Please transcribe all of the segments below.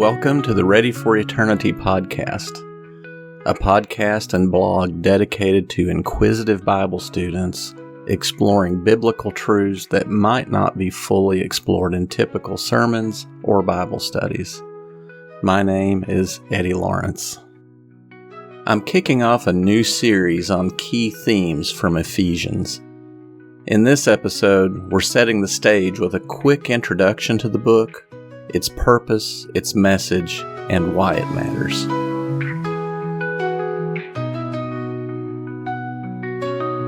Welcome to the Ready for Eternity podcast, a podcast and blog dedicated to inquisitive Bible students exploring biblical truths that might not be fully explored in typical sermons or Bible studies. My name is Eddie Lawrence. I'm kicking off a new series on key themes from Ephesians. In this episode, we're setting the stage with a quick introduction to the book, its purpose, its message, and why it matters.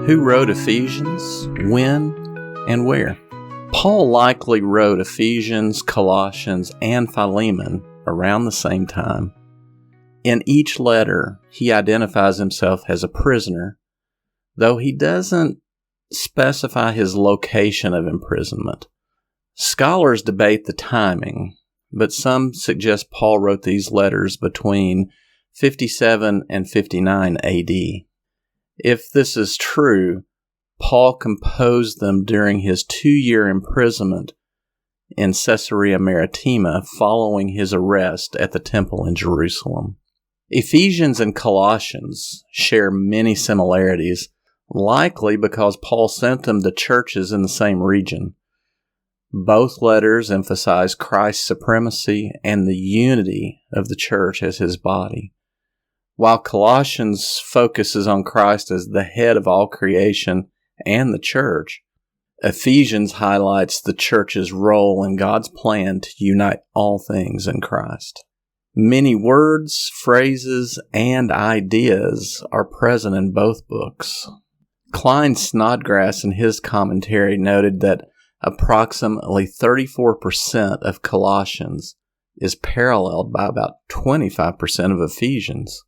Who wrote Ephesians, when, and where? Paul likely wrote Ephesians, Colossians, and Philemon around the same time. In each letter, he identifies himself as a prisoner, though he doesn't specify his location of imprisonment. Scholars debate the timing, but some suggest Paul wrote these letters between 57 and 59 AD. If this is true, Paul composed them during his 2-year imprisonment in Caesarea Maritima following his arrest at the temple in Jerusalem. Ephesians and Colossians share many similarities, likely because Paul sent them to churches in the same region. Both letters emphasize Christ's supremacy and the unity of the church as his body. While Colossians focuses on Christ as the head of all creation and the church, Ephesians highlights the church's role in God's plan to unite all things in Christ. Many words, phrases, and ideas are present in both books. Kline Snodgrass in his commentary noted that approximately 34% of Colossians is paralleled by about 25% of Ephesians.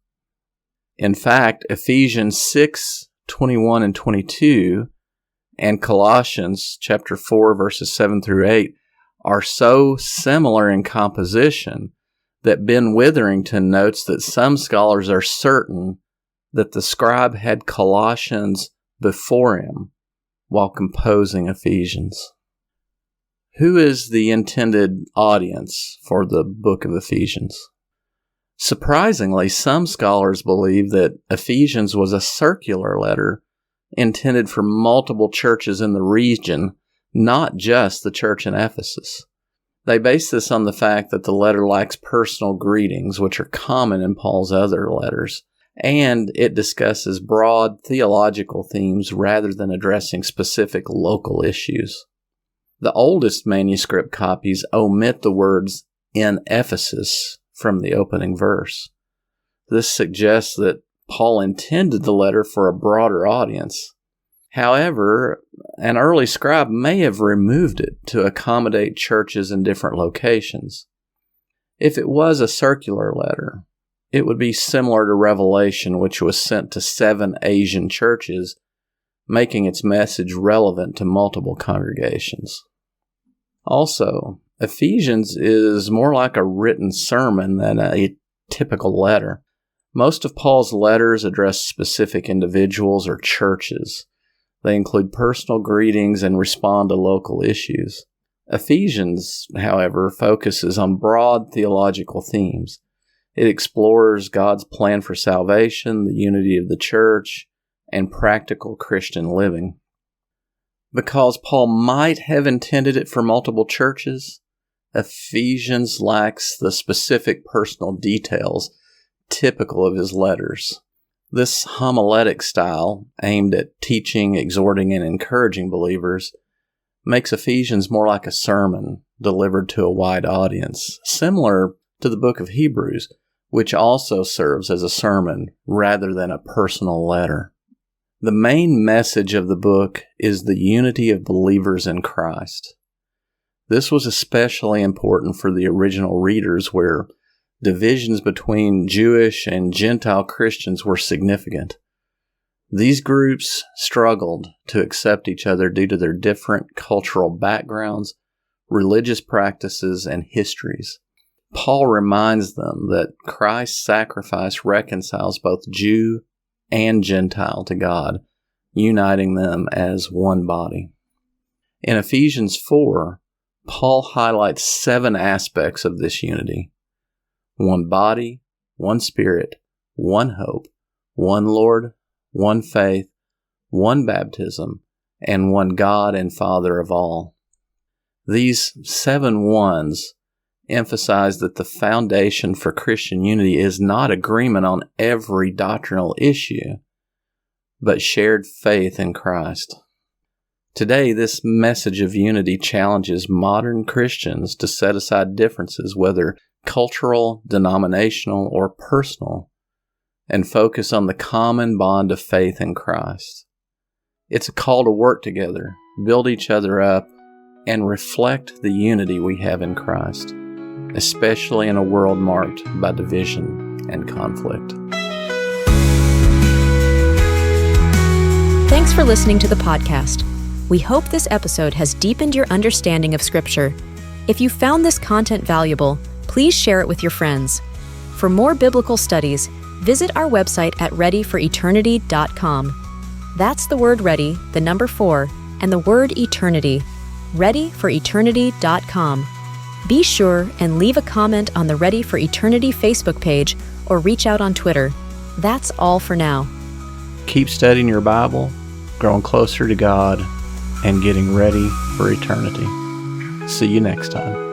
In fact, Ephesians 6, 21 and 22, and Colossians chapter 4, verses 7 through 8 are so similar in composition that Ben Witherington notes that some scholars are certain that the scribe had Colossians before him while composing Ephesians. Who is the intended audience for the book of Ephesians? Surprisingly, some scholars believe that Ephesians was a circular letter intended for multiple churches in the region, not just the church in Ephesus. They base this on the fact that the letter lacks personal greetings, which are common in Paul's other letters, and it discusses broad theological themes rather than addressing specific local issues. The oldest manuscript copies omit the words "in Ephesus" from the opening verse. This suggests that Paul intended the letter for a broader audience. However, an early scribe may have removed it to accommodate churches in different locations. If it was a circular letter, it would be similar to Revelation, which was sent to 7 Asian churches, making its message relevant to multiple congregations. Also, Ephesians is more like a written sermon than a typical letter. Most of Paul's letters address specific individuals or churches. They include personal greetings and respond to local issues. Ephesians, however, focuses on broad theological themes. It explores God's plan for salvation, the unity of the church, and practical Christian living. Because Paul might have intended it for multiple churches, Ephesians lacks the specific personal details typical of his letters. This homiletic style, aimed at teaching, exhorting, and encouraging believers, makes Ephesians more like a sermon delivered to a wide audience, similar to the book of Hebrews, which also serves as a sermon rather than a personal letter. The main message of the book is the unity of believers in Christ. This was especially important for the original readers, where divisions between Jewish and Gentile Christians were significant. These groups struggled to accept each other due to their different cultural backgrounds, religious practices, and histories. Paul reminds them that Christ's sacrifice reconciles both Jew and Gentile to God, uniting them as one body. In Ephesians 4, Paul highlights 7 aspects of this unity. one body, one Spirit, one hope, one Lord, one faith, one baptism, and one God and Father of all. These 7 ones emphasize that the foundation for Christian unity is not agreement on every doctrinal issue, but shared faith in Christ. Today, this message of unity challenges modern Christians to set aside differences, whether cultural, denominational, or personal, and focus on the common bond of faith in Christ. It's a call to work together, build each other up, and reflect the unity we have in Christ, especially in a world marked by division and conflict. Thanks for listening to the podcast. We hope this episode has deepened your understanding of Scripture. If you found this content valuable, please share it with your friends. For more biblical studies, visit our website at readyforeternity.com. That's the word ready, the number 4, and the word eternity. readyforeternity.com. Be sure and leave a comment on the Ready for Eternity Facebook page or reach out on Twitter. That's all for now. Keep studying your Bible, growing closer to God, and getting ready for eternity. See you next time.